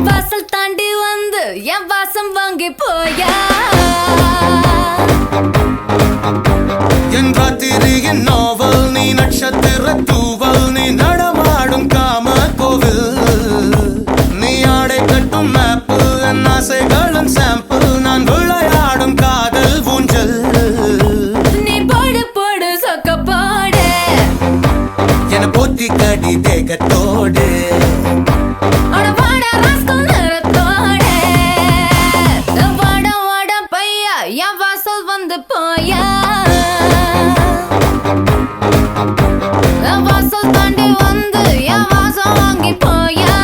வாசல் தாண்டி வந்து என் வாசம் வாங்கி போயா என் ராத்திரியின் நாவல் நீ நட்சத்திர தூவல் நீ நடமாடும் காம கோவில் நீ ஆடை கட்டும் மேப்பு என் ஆசைகளின் சாம்பிள் நான் விளையாடும் காதல் ஊஞ்சல் நீ போடு போடு சொக்க போடு என போத்தி கடி தேகத்தோடு வந்து போயா வாசல் தாண்டி வந்து என் வாசம் வாங்கி போயா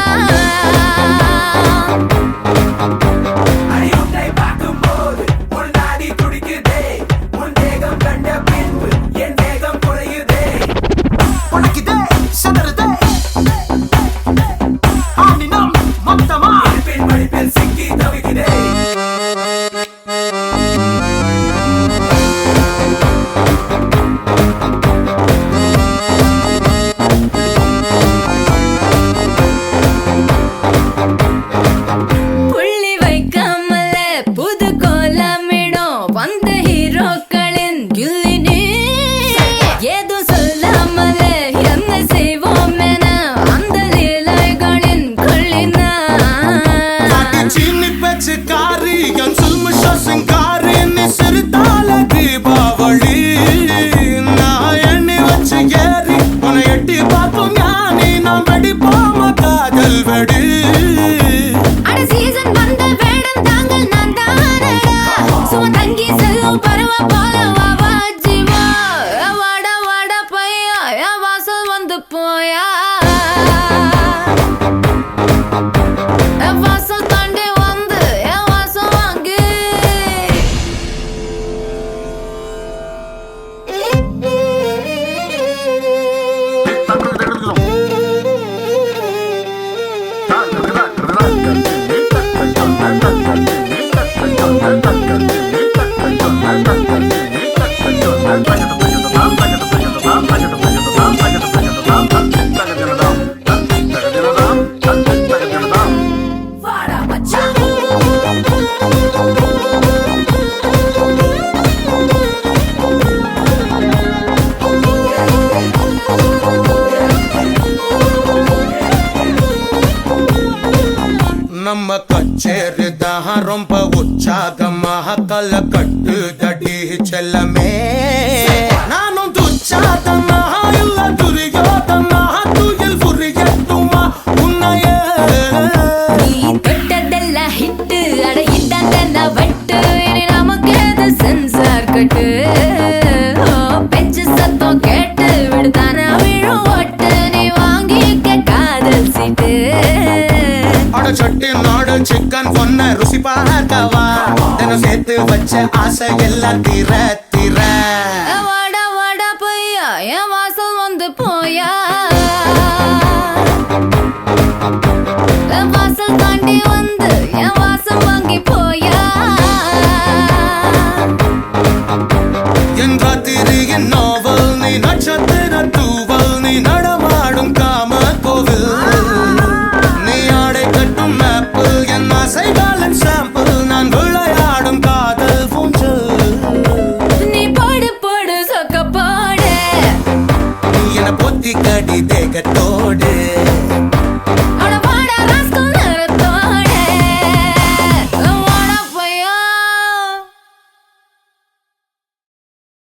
போயா வாசல் தாண்டி வந்து என் வாசம் வாங்கி நம்ம கச்சேரிதான் ரொம்ப உற்சாகமாக கல கட்டு தடி செல்லமே நானும் துச்சாதமாக இல்ல துரியோதமாக துயில் புரியட்டுமா உன்னைய நீ தொட்டதெல்லாம் ஹிட்டு அட இட்டாங்க வட்டு இனி நமக்கு எது சென்சார் கட்டு பெஞ்சு சத்தம் கேட்டு விடுதான விழும் ஓட்டு நீ வாங்கிக்க காதல் சீட்டு சட்டி நாடு சிக்கன் பொண்ண ருசி பார்க்கவா தினம் சேர்த்து வச்ச ஆசை எல்லாம் தீர தீர வாடா வாடா பையா என் வாசல் வந்து போயா வாசல் தாண்டி வந்து என் வாசம் வாங்கி போயா என் ராத்திரியின் நாவல் நீ நட்சத்திர